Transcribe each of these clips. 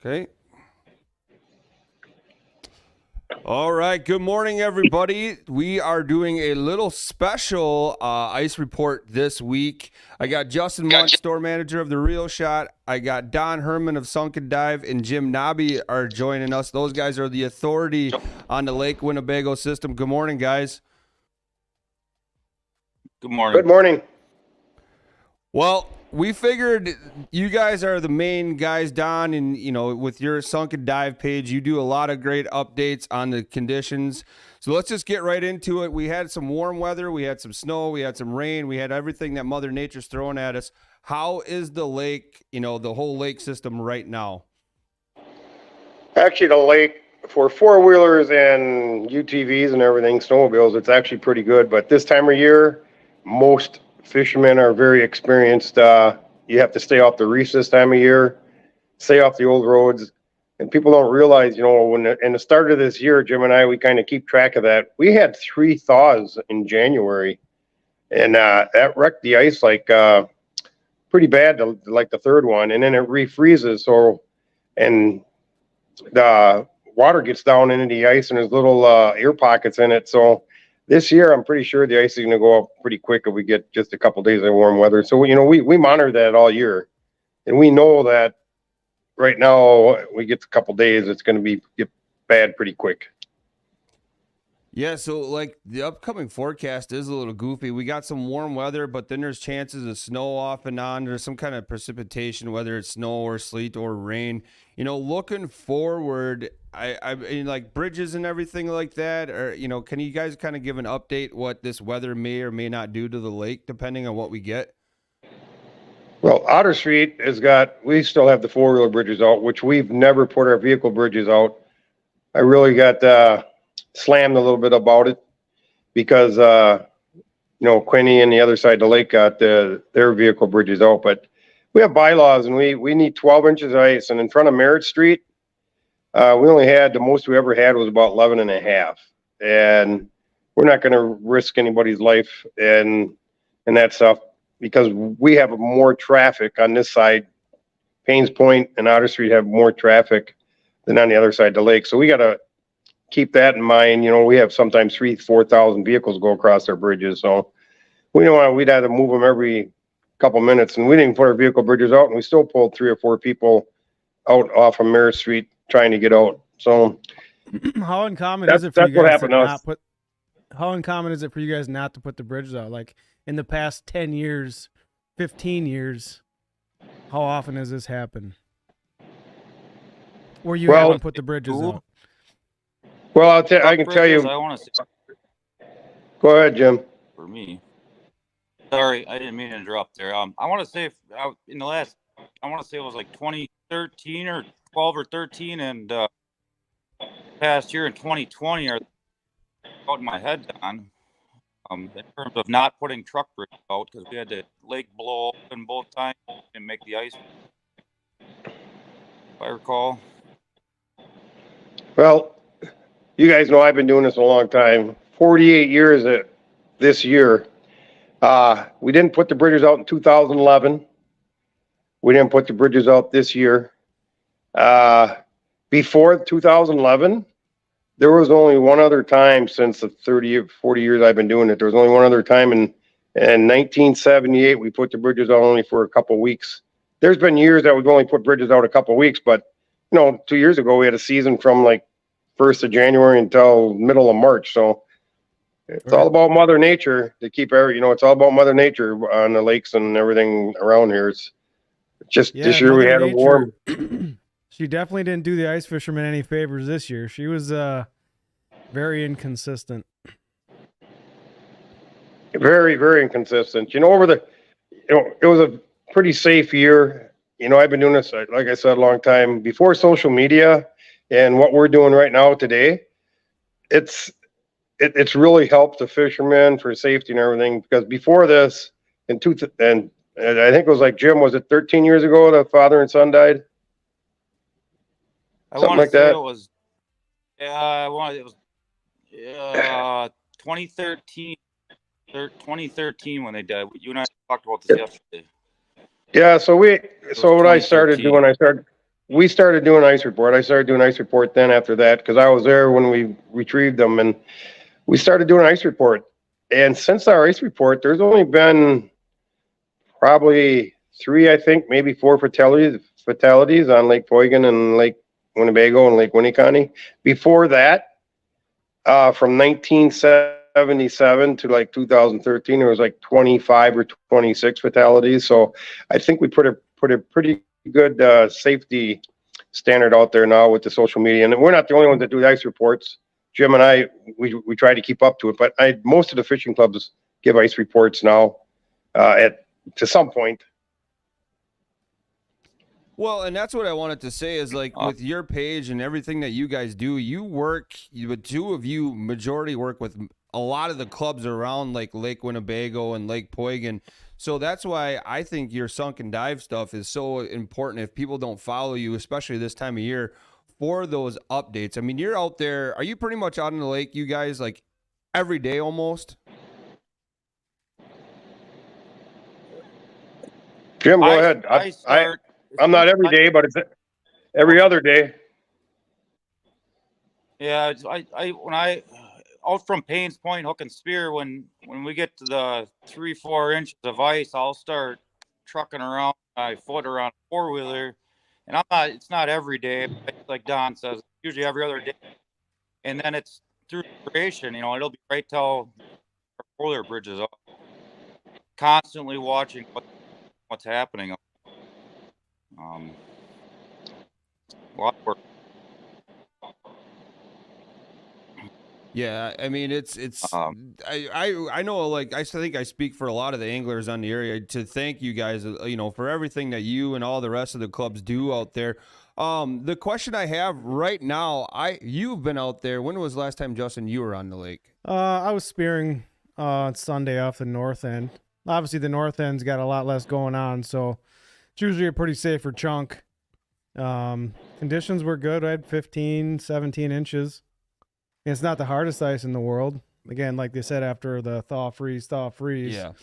Okay. All right. Good morning, everybody. We are doing a little special ice report this week. I got Justin Munt, store manager of the Real Shot. I got Don Herman of Sunken Dive, and Jim Nobby are joining us. Those guys are the authority on the Lake Winnebago system. Good morning, guys. Good morning. Good morning. Well, we figured you guys are the main guys, Don, and with your Sunken Dive page, you do a lot of great updates on the conditions. So let's just get right into it. We had some warm weather, we had some snow, we had some rain, we had everything that Mother Nature's throwing at us. How is the lake, the whole lake system right now? Actually, the lake for four-wheelers and UTVs and everything, snowmobiles, it's actually pretty good. But this time of year, most fishermen are very experienced. You have to stay off the reefs this time of year, stay off the old roads. And people don't realize, in the start of this year, Jim and I, we kind of keep track of that. We had 3 thaws in January, and that wrecked the ice pretty bad, like the third one. And then it refreezes. And the water gets down into the ice, and there's little air pockets in it. So this year, I'm pretty sure the ice is going to go up pretty quick if we get just a couple days of warm weather. So, we monitor that all year. And we know that right now, we get a couple days, it's going to get bad pretty quick. Yeah, so the upcoming forecast is a little goofy. We got some warm weather, but then there's chances of snow off and on. There's some kind of precipitation, whether it's snow or sleet or rain. Looking forward, I mean, like bridges and everything like that, or can you guys kind of give an update what this weather may or may not do to the lake, depending on what we get? Well, Otter Street we still have the four-wheeler bridges out, which we've never put our vehicle bridges out. I really got slammed a little bit about it because Quinny and the other side of the lake got their vehicle bridges out. But we have bylaws, and we need 12 inches of ice. And in front of Merritt Street, we only had, the most we ever had was about 11 and a half. And we're not going to risk anybody's life and that stuff because we have more traffic on this side. Paynes Point and Otter Street have more traffic than on the other side of the lake. So we got to keep that in mind. We have sometimes 3,000-4,000 vehicles go across our bridges. So we know we'd have to move them every couple minutes, and we didn't put our vehicle bridges out, and we still pulled 3 or 4 people out off of Merritt Street trying to get out. So how uncommon is it for you guys to not put? How uncommon is it for you guys not to put the bridges out? Like in the past 10 years, 15 years, how often has this happened? Where you haven't put the bridges out? Well, I can tell you. I want to say, go ahead, Jim. For me, sorry, I didn't mean to interrupt there. I want to say in the last, I want to say it was like 2013 or 12 or 13, and past year in 2020 are out in my head, Don. In terms of not putting truck bridges out because we had the lake blow open both times and make the ice. If I recall. Well, you guys know I've been doing this a long time, 48 years this year. We didn't put the bridges out in 2011. We didn't put the bridges out this year. Before 2011, there was only one other time since the 40 years I've been doing it. There was only one other time in 1978, we put the bridges out only for a couple weeks. There's been years that we've only put bridges out a couple weeks, but 2 years ago, we had a season from like 1st of January until middle of March. So it's all about Mother Nature to keep it's all about Mother Nature on the lakes and everything around here. It's just this year we had a warm. She definitely didn't do the ice fishermen any favors this year. She was very inconsistent. Very, very inconsistent. It was a pretty safe year. I've been doing this, like I said, a long time. Before social media and what we're doing right now today, it's really helped the fishermen for safety and everything. Because before this, and I think it was like Jim, was it 13 years ago the father and son died? Something like that. It was 2013. 2013 when they died. You and I talked about this yesterday. Yeah, so what I started doing, we started doing ice report. I started doing ice report then after that because I was there when we retrieved them, and we started doing ice report. And since our ice report, there's only been probably 3, I think, maybe 4 fatalities on Lake Poygan and Lake Winnebago and Lake Winneconne. Before that, from 1977 to like 2013, there was like 25 or 26 fatalities. So I think we put a pretty good safety standard out there now with the social media. And we're not the only ones that do the ice reports. Jim and I, we try to keep up to it. But most of the fishing clubs give ice reports now to some point. Well, and that's what I wanted to say is like with your page and everything that you guys do, the 2 of you majority work with a lot of the clubs around like Lake Winnebago and Lake Poygan. So that's why I think your sunk and dive stuff is so important if people don't follow you, especially this time of year, for those updates. I mean, you're out there. Are you pretty much out in the lake, you guys, like every day almost? Jim, go ahead. I'm not every day, but it's every other day. Yeah, when I out from Payne's Point, hook and spear, when we get to the 3-4 inches of ice, I'll start trucking around my foot around a 4-wheeler, and it's not every day, like Don says, usually every other day, and then it's through creation, it'll be right till our 4-wheeler bridge is up. Constantly watching what's happening. A lot of work. Yeah, I mean it's I know, like I think I speak for a lot of the anglers on the area to thank you guys, for everything that you and all the rest of the clubs do out there. The question I have right now, you've been out there. When was the last time, Justin, you were on the lake? I was spearing Sunday off the north end. Obviously, the north end's got a lot less going on, so it's usually a pretty safer chunk. Conditions were good. I had 15, 17 inches. It's not the hardest ice in the world. Again, like they said, after the thaw, freeze, Yeah.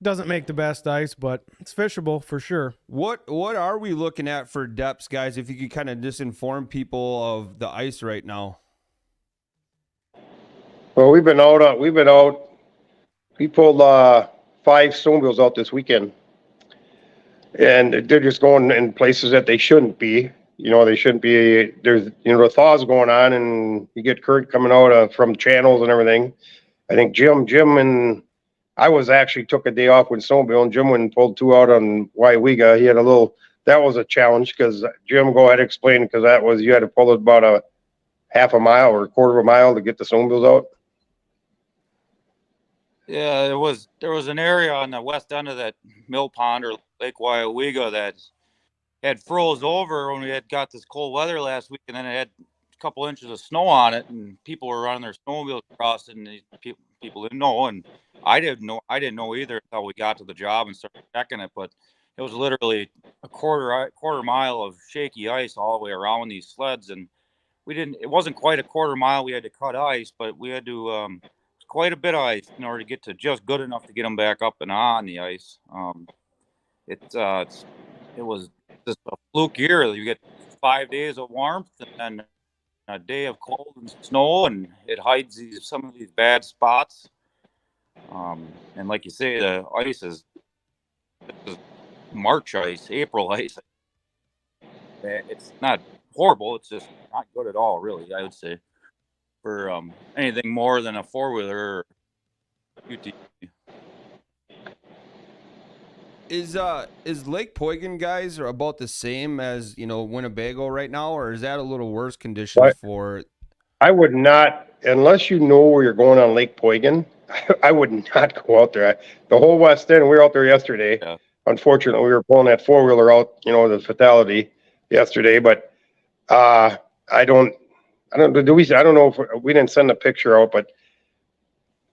Doesn't make the best ice, but it's fishable for sure. What are we looking at for depths, guys? If you could kind of just inform people of the ice right now. Well, we've been out. We pulled 5 snowmobiles out this weekend, and they're just going in places that they shouldn't be. They shouldn't be. There's, the thaw's going on, and you get current coming out from channels and everything. I think Jim and I took a day off with snowmobile, and Jim went and pulled 2 out on Waiwega. He had that was a challenge because Jim, go ahead and explain, because you had to pull it about a half a mile or a quarter of a mile to get the snowmobiles out. Yeah, there was an area on the west end of that mill pond or Lake Waiwega that had froze over when we had got this cold weather last week, and then it had a couple inches of snow on it, and people were running their snowmobiles across it, and people didn't know, and I didn't know either until we got to the job and started checking it. But it was literally a quarter mile of shaky ice all the way around these sleds, and it wasn't quite a quarter mile we had to cut ice, but we had to quite a bit of ice in order to get to just good enough to get them back up and on the ice. It was just a fluke year. You get 5 days of warmth and then a day of cold and snow, and it hides some of these bad spots. And like you say, the ice is March ice, April ice. It's not horrible. It's just not good at all, really, I would say, for anything more than a 4-wheeler or UTV. Is Lake Poygan, guys, are about the same as Winnebago right now, or is that a little worse conditions for? I would not, unless you know where you're going on Lake Poygan. I would not go out there. The whole west end. We were out there yesterday. Yeah. Unfortunately, we were pulling that 4-wheeler out. The fatality yesterday, but I don't know if we didn't send a picture out, but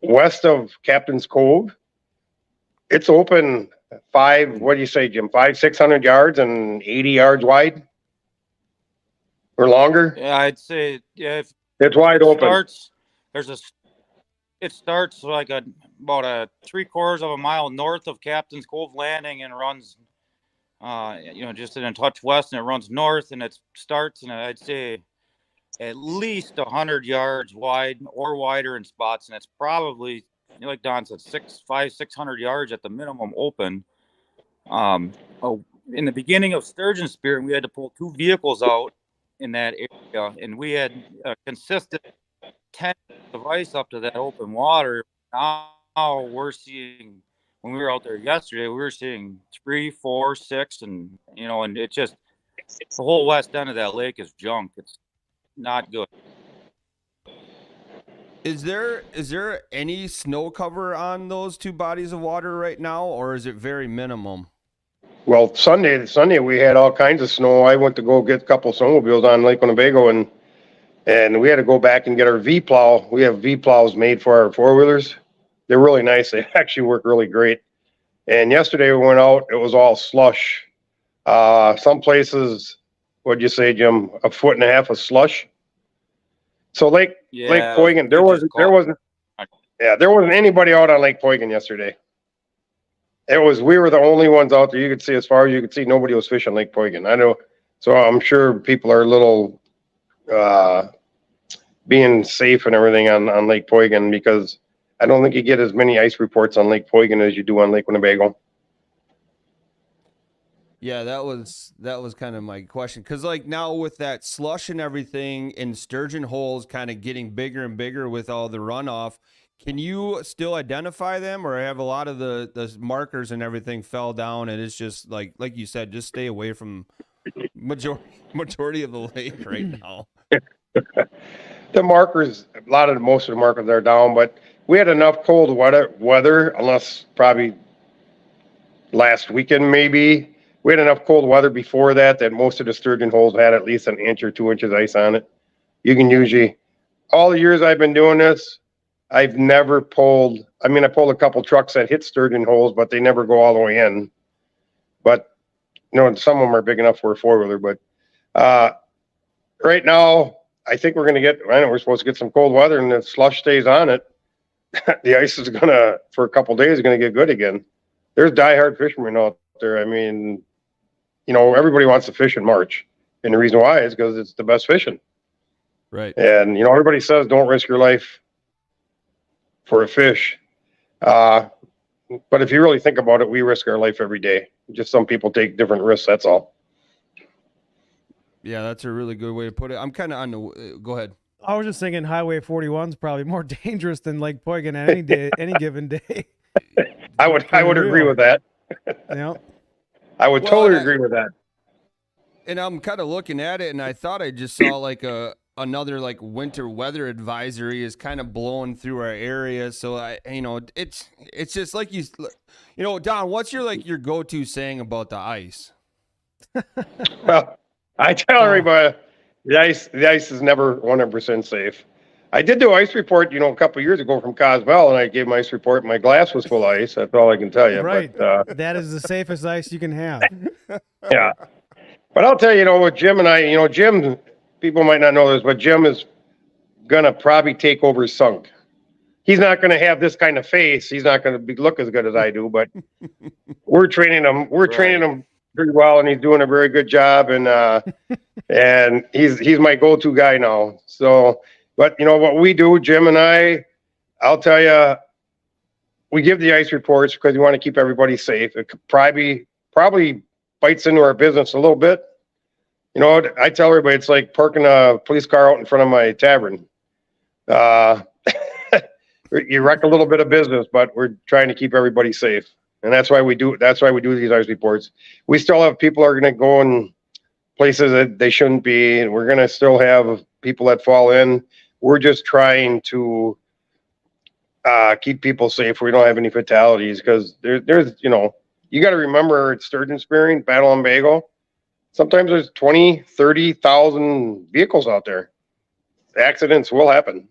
west of Captain's Cove, it's open. What do you say, Jim? 500-600 yards and 80 yards wide or longer? Yeah, I'd say, yeah. It's wide open. It starts like about a 3/4 of a mile north of Captain's Cove Landing and runs just in a touch west, and it runs north, and it starts, and I'd say at least 100 yards wide or wider in spots, and it's probably, like Don said, 600 yards at the minimum open. In the beginning of sturgeon spearing, we had to pull 2 vehicles out in that area, and we had a consistent 10 of ice up to that open water. Now we're seeing, when we were out there yesterday, we were seeing 3, 4, 6, and and it just, the whole west end of that lake is junk. It's not good. Is there any snow cover on those 2 bodies of water right now, or is it very minimum? Well, Sunday we had all kinds of snow. I went to go get a couple snowmobiles on Lake Winnebago, and we had to go back and get our V-plow. We have V-plows made for our 4-wheelers. They're really nice. They actually work really great. And yesterday we went out, it was all slush. Some places, what'd you say, Jim? 1.5 foot of slush. So Lake Poygan, there wasn't anybody out on Lake Poygan yesterday. We were the only ones out there. You could see, as far as you could see, nobody was fishing Lake Poygan. I know, so I'm sure people are a little being safe and everything on Lake Poygan, because I don't think you get as many ice reports on Lake Poygan as you do on Lake Winnebago. Yeah, that was kind of my question, because like now with that slush and everything, and sturgeon holes kind of getting bigger and bigger with all the runoff, can you still identify them, or have a lot of the markers and everything fell down, and it's just like you said, just stay away from majority of the lake right now? The markers, most of the markers are down, but we had enough cold weather, unless probably last weekend maybe. We had enough cold weather before that most of the sturgeon holes had at least 1 inch or 2 inches ice on it. You can usually, all the years I've been doing this, I've never pulled, I pulled a couple trucks that hit sturgeon holes, but they never go all the way in. But, some of them are big enough for a 4-wheeler, but right now, I think we're supposed to get some cold weather, and if slush stays on it, the ice is for a couple days, going to get good again. There's diehard fishermen out there. Everybody wants to fish in March, and the reason why is because it's the best fishing. Right. And, everybody says don't risk your life for a fish. But if you really think about it, we risk our life every day. Just some people take different risks, that's all. Yeah, that's a really good way to put it. I'm kind of on the, go ahead. I was just thinking Highway 41 is probably more dangerous than Lake Poygan any day, any given day. I would agree with that. Yeah. I would totally agree with that. And I'm kind of looking at it, and I thought I just saw like another like winter weather advisory is kind of blowing through our area. So it's just like Don, what's your go-to saying about the ice? Well, I tell everybody the ice is never 100% safe. I did do ice report, a couple of years ago from Coswell, and I gave my ice report. My glass was full of ice. That's all I can tell you. Right. But, that is the safest ice you can have. Yeah. But I'll tell you, with Jim and I, Jim, people might not know this, but Jim is going to probably take over Sunk. He's not going to have this kind of face. He's not going to look as good as I do, but we're training him. We're training him pretty well, and he's doing a very good job. And and he's my go-to guy now. So, but what we do, Jim and I'll tell you, we give the ice reports because we want to keep everybody safe. It probably bites into our business a little bit. I tell everybody it's like parking a police car out in front of my tavern. You wreck a little bit of business, but we're trying to keep everybody safe. And that's why we do these ice reports. We still have people are going to go in places that they shouldn't be, and we're going to still have people that fall in. We're just trying to keep people safe. We don't have any fatalities because there's you got to remember it's sturgeon spearing, Battle on Bagel. Sometimes there's 20, 30,000 vehicles out there. Accidents will happen.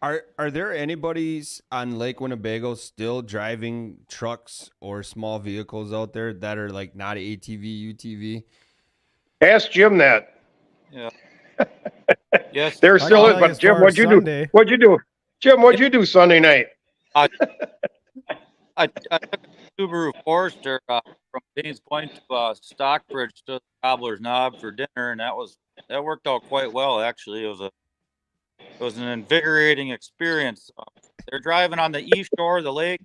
Are there anybody's on Lake Winnebago still driving trucks or small vehicles out there that are like not ATV, UTV? Ask Jim that. Yeah. Yes. There still is, but Jim, what'd you do? What'd you do? Jim, what'd you do Sunday night? I took Subaru Forester from Baines Point to Stockbridge to Cobbler's Knob for dinner, and that worked out quite well. Actually, it was an invigorating experience. They're driving on the east shore of the lake.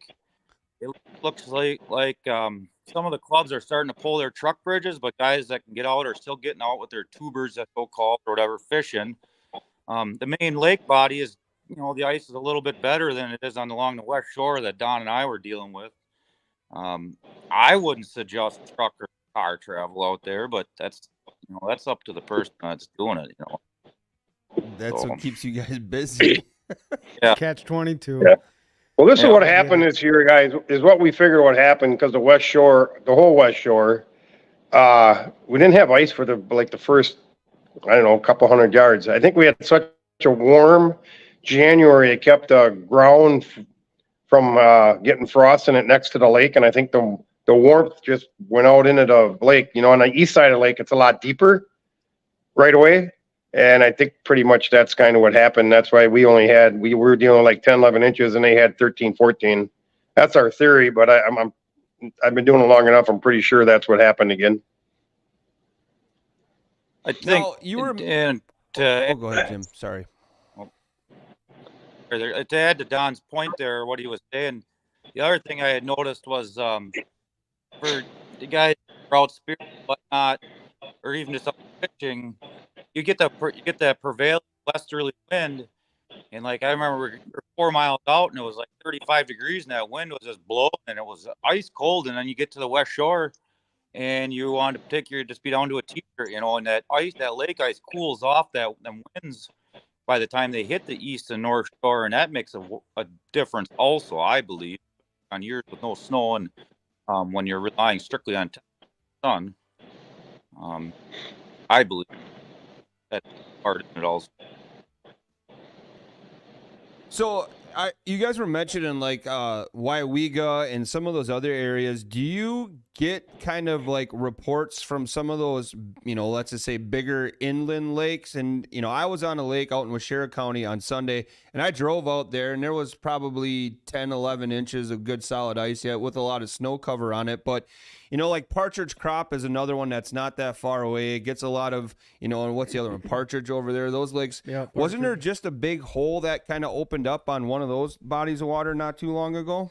It looks like some of the clubs are starting to pull their truck bridges, but guys that can get out are still getting out with their tubers, that so called, or whatever, fishing. The main lake body is, the ice is a little bit better than it is along the west shore that Don and I were dealing with. I wouldn't suggest truck or car travel out there, but that's up to the person that's doing it. That's what keeps you guys busy. Yeah. Catch-22. Yeah. Well, this is what happened this year, guys, is what we figured what happened because the whole West Shore, we didn't have ice for the first, a couple hundred yards. I think we had such a warm January, it kept the ground from getting frost in it next to the lake, and I think the warmth just went out into the lake. On the east side of the lake, it's a lot deeper right away. And I think pretty much that's kind of what happened. That's why we were dealing like 10, 11 inches and they had 13, 14. That's our theory, but I've been doing it long enough. I'm pretty sure that's what happened again. I think you were. go ahead, Jim. Sorry. To add to Don's point there, what he was saying, the other thing I had noticed was for the guys out spear, whatnot, or even just up pitching, you get that prevailing westerly wind, and I remember we were 4 miles out, and it was like 35 degrees, and that wind was just blowing, and it was ice cold. And then you get to the west shore, and you want to just be down to a t-shirt, and that lake ice cools off them winds by the time they hit the east and north shore, and that makes a difference also, I believe, on years with no snow and when you're relying strictly on sun. I believe that's part of it also. So you guys were mentioning Waiwega and some of those other areas. Do you get kind of reports from some of those, let's just say bigger inland lakes? And, I was on a lake out in Washera County on Sunday, and I drove out there, and there was probably 10, 11 inches of good solid ice yet with a lot of snow cover on it. But, Partridge Crop is another one that's not that far away. It gets a lot of, and what's the other one? Partridge over there. Those lakes. Yeah, wasn't there just a big hole that kind of opened up on one of those bodies of water not too long ago?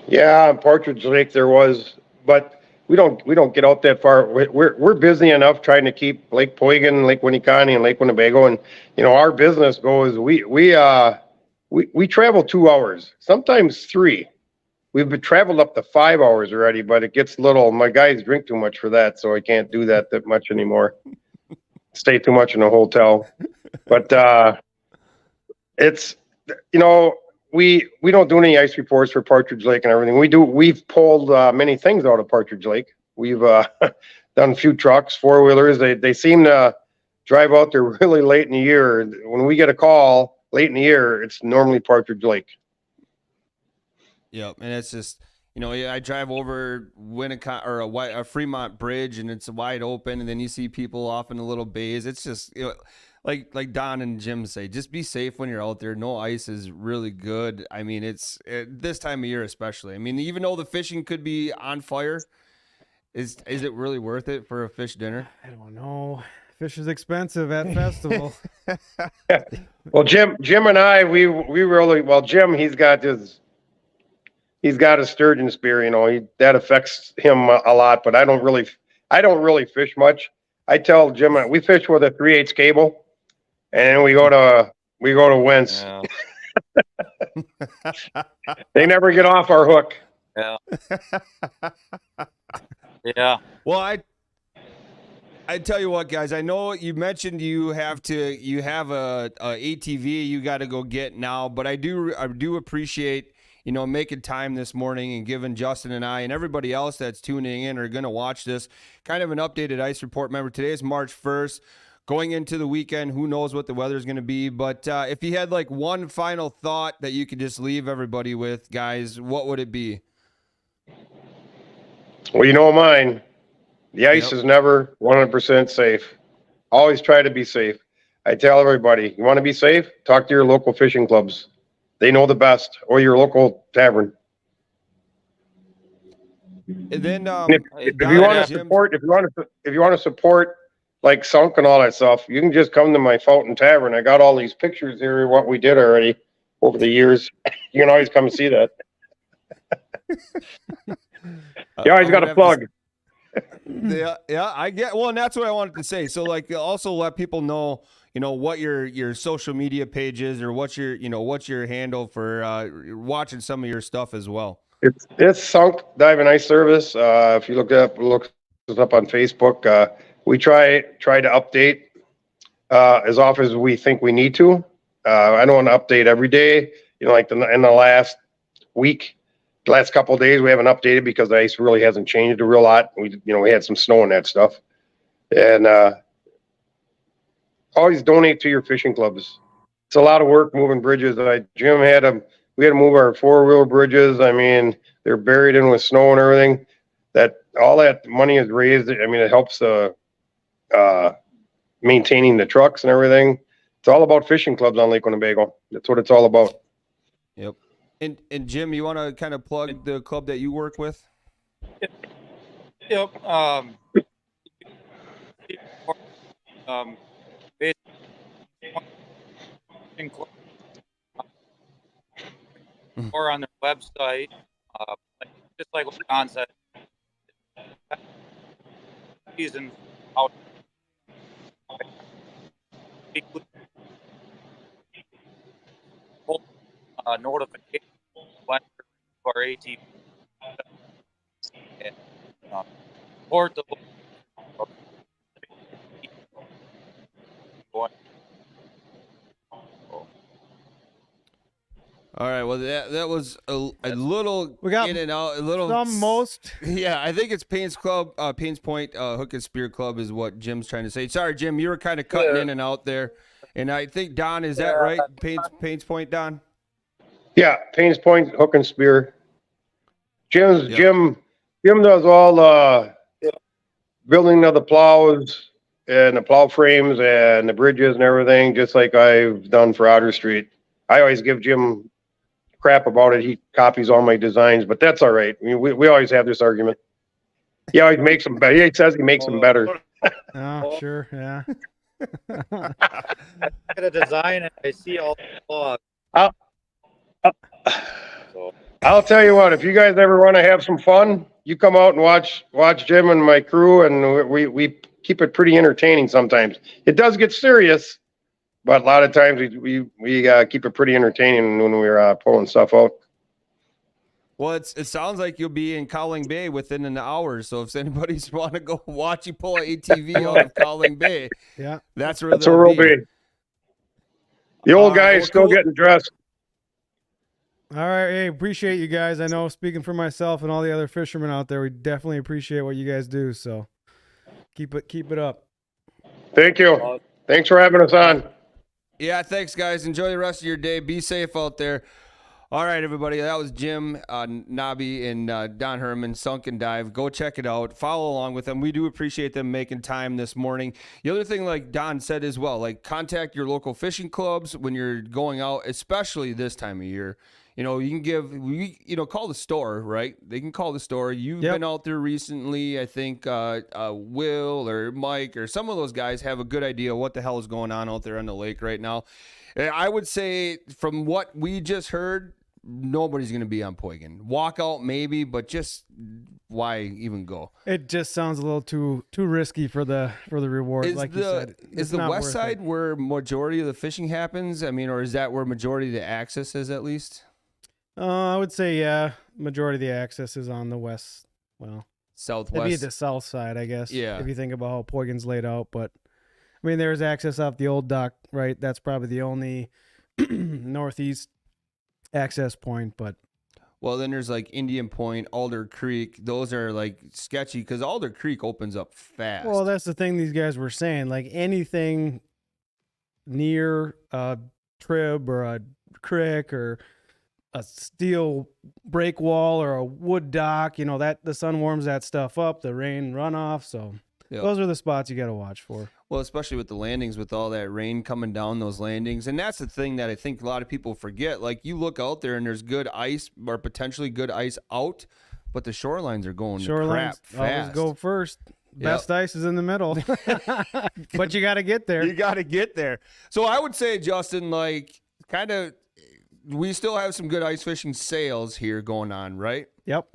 Yeah, Partridge Lake there was, but we don't get out that far. We're busy enough trying to keep Lake Poygan, Lake Winnicott, and Lake Winnebago, and our business goes. We travel 2 hours, sometimes 3. We've been traveled up to 5 hours already, but it gets little. My guys drink too much for that, so I can't do that much anymore. Stay too much in a hotel, but it's we don't do any ice reports for Partridge Lake and everything. We've pulled many things out of Partridge Lake. We've done a few trucks, 4-wheelers. They seem to drive out there really late in the year. When we get a call late in the year, it's normally Partridge Lake. Yep, and it's just I drive over Winnicott or a Fremont Bridge, and it's wide open, and then you see people off in the little bays. It's just like Don and Jim say, just be safe when you're out there. No ice is really good. I mean, it's this time of year especially. I mean, even though the fishing could be on fire, is it really worth it for a fish dinner? I don't know. Fish is expensive at festival. Well, Jim and I, we really Jim, he's got a sturgeon spear, that affects him a lot, but I don't really fish much. I tell Jim, we fish with a 3/8 cable, and we go to Wentz. Yeah. They never get off our hook. Yeah. Yeah. Well, I tell you what, guys, I know you mentioned you have a ATV you got to go get now, but I do appreciate making time this morning and giving Justin and I and everybody else that's tuning in or going to watch this kind of an updated ice report. Remember, today is March 1st. Going into the weekend, who knows what the weather is going to be. But if you had one final thought that you could just leave everybody with, guys, what would it be? Well, mine. The ice is never 100% safe. Always try to be safe. I tell everybody, you want to be safe? Talk to your local fishing clubs. They know the best, or your local tavern. And then If you want to support, if you want to support like Sunk and all that stuff, you can just come to my Fountain Tavern. I got all these pictures here of what we did already over the years. You can always come and see that. You always got a plug. Yeah, I get. Well, and that's what I wanted to say. So, like, also let people know, what your social media page is, or what's your handle for watching some of your stuff as well. It's Sunk Dive and Ice Service. If you look us up on Facebook, we try to update as often as we think we need to. I don't want to update every day. Like in the last week. The last couple of days we haven't updated because the ice really hasn't changed a real lot. We had some snow and that stuff. And always donate to your fishing clubs. It's a lot of work moving bridges. Jim we had to move our 4-wheel bridges. I mean, they're buried in with snow and everything. All that money is raised. I mean, it helps maintaining the trucks and everything. It's all about fishing clubs on Lake Winnebago. That's what it's all about. Yep. And Jim, you want to kind of plug the club that you work with? Yep. Or on their website, just like what Don said, season out. Notification for ATV and support the All right. Well, that was a little we got in and out. A little most. Yeah, I think it's Payne's Club, Payne's Point Hook and Spear Club is what Jim's trying to say. Sorry, Jim, you were kind of cutting in and out there. And I think Don, is that right? Payne's Point, Don. Yeah, Payne's Point Hook and Spear. Jim does all building of the plows and the plow frames and the bridges and everything, just like I've done for Otter Street. I always give Jim crap about it. He copies all my designs, but that's all right. I mean, we always have this argument. He always makes them better. He says he makes them better. Oh, sure, yeah. I get a design and I see all the flaws. I'll tell you what, if you guys ever want to have some fun, you come out and watch Jim and my crew, and we keep it pretty entertaining sometimes. It does get serious, but a lot of times we keep it pretty entertaining when we're pulling stuff out. Well, it sounds like you'll be in Cowling Bay within an hour. So if anybody's want to go watch you pull an ATV out of Cowling Bay, yeah, that's where we'll be. The old guy is still getting dressed. All right, hey, appreciate you guys. I know, speaking for myself and all the other fishermen out there, we definitely appreciate what you guys do. So keep it up. Thank you. Thanks for having us on. Yeah, thanks, guys. Enjoy the rest of your day. Be safe out there. All right, everybody. That was Jim Nobby and Don Herman, Sunk and Dive. Go check it out. Follow along with them. We do appreciate them making time this morning. The other thing, like Don said as well, like contact your local fishing clubs when you're going out, especially this time of year. You can call the store, right? They can call the store. You've been out there recently. I think Will or Mike or some of those guys have a good idea what the hell is going on out there on the lake right now. I would say from what we just heard, nobody's going to be on Poigan. Walk out maybe, but just why even go? It just sounds a little too risky for the reward. You said, is the west side where majority of the fishing happens? I mean, or is that where majority of the access is at least? I would say, yeah, majority of the access is on the west, southwest. It'd be the south side, I guess. Yeah. If you think about how Poigan's laid out. But, I mean, there's access off the old dock, right? That's probably the only northeast access point, but. Well, then there's like Indian Point, Alder Creek. Those are like sketchy because Alder Creek opens up fast. Well, that's the thing these guys were saying. Like anything near a trib or a creek or a steel break wall or a wood dock, that the sun warms that stuff up, the rain runoff. So those are the spots you got to watch for. Well, especially with the landings, with all that rain coming down those landings. And that's the thing that I think a lot of people forget. Like you look out there and there's good ice or potentially good ice out, but the shorelines are going to Shorelines crap always fast. go first. Best ice is in the middle, but you got to get there. You got to get there. So I would say, Justin, like, kind of, we still have some good ice fishing sales here going on, right? Yep.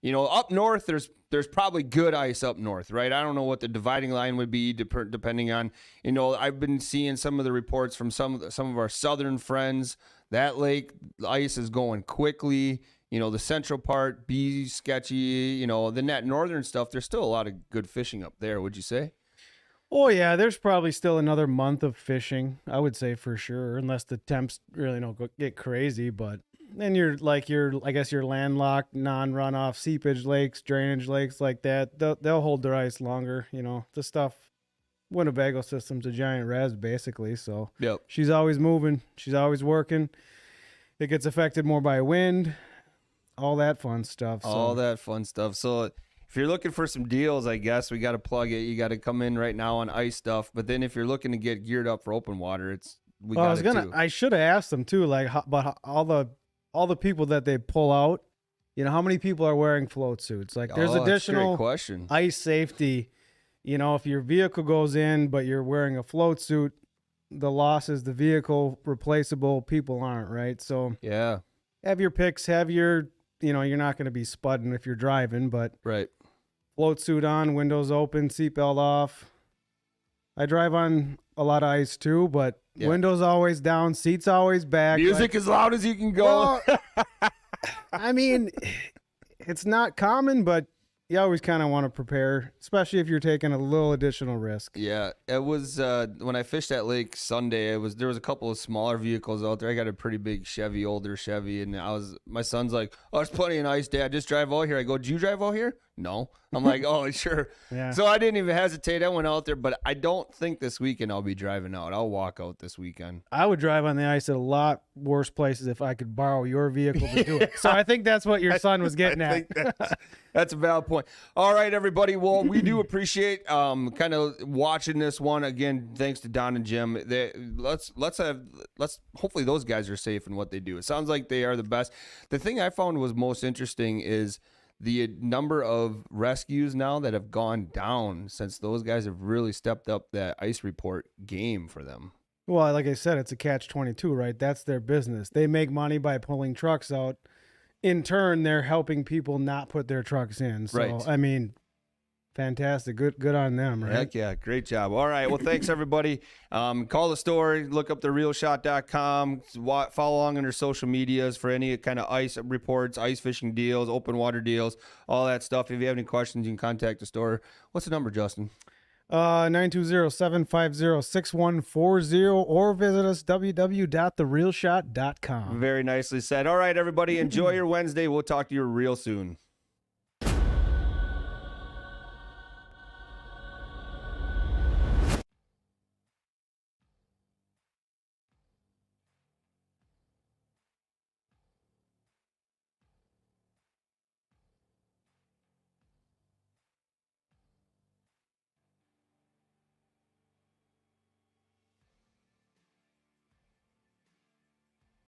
You know, up north, there's probably good ice up north, right? I don't know what the dividing line would be depending on, you know, I've been seeing some of the reports from some of our southern friends. That lake ice is going quickly. You know, the central part, be sketchy. You know, then that northern stuff, there's still a lot of good fishing up there, would you say? Oh yeah, there's probably still another month of fishing, I would say for sure, unless the temps really don't get crazy. But then I guess your landlocked, non-runoff seepage lakes, drainage lakes like that, they'll hold their ice longer. You know, the stuff. Winnebago system's a giant res basically, so Yep. she's always moving, she's always working. It gets affected more by wind, all that fun stuff. All that fun stuff. So if you're looking for some deals, I guess we got to plug it. You got to come in right now on ice stuff. But then if you're looking to get geared up for open water, I should have asked them too, like, but all the people that they pull out, you know, how many people are wearing float suits? Like, there's additional question. ice safety. You know, if your vehicle goes in, but you're wearing a float suit, the loss is the vehicle replaceable. People aren't, right? So Yeah. have your picks, have your, you know, you're not going to be spudding if you're driving, but Right. float suit on, windows open, seatbelt off. I drive on a lot of ice too, but Yeah. windows always down, seats always back. Music as loud as you can go. Well, I mean, it's not common, but you always kind of want to prepare, especially if you're taking a little additional risk. Yeah, it was when I fished that lake Sunday. There was a couple of smaller vehicles out there. I got a pretty big Chevy, older Chevy, and my son's like, "Oh, there's plenty of ice, Dad. Just drive out here." I go, "Did you drive out here?" No. I'm like, "Oh, sure." Yeah. So I didn't even hesitate. I went out there, but I don't think this weekend I'll be driving out. I'll walk out this weekend. I would drive on the ice at a lot worse places if I could borrow your vehicle to do it. So I think that's what your son was getting I at. think that's a valid point. All right, everybody. Well, we do appreciate kind of watching this one again. Thanks to Don and Jim. Let's hopefully those guys are safe in what they do. It sounds like they are the best. The thing I found was most interesting is the number of rescues now that have gone down since those guys have really stepped up that ice report game for them. Well, like I said, it's a catch-22, right? That's their business. They make money by pulling trucks out. In turn, they're helping people not put their trucks in. So, Right. I mean, fantastic. Good on them, right? Heck yeah, great job. All right, well, thanks everybody. Call the store, look up therealshot.com, follow along on their social medias for any kind of ice reports, ice fishing deals, open water deals, all that stuff. If you have any questions, you can contact the store. What's the number, Justin? 920-750-6140 or visit us www.therealshot.com. Very nicely said. All right, everybody, enjoy your Wednesday. We'll talk to you real soon.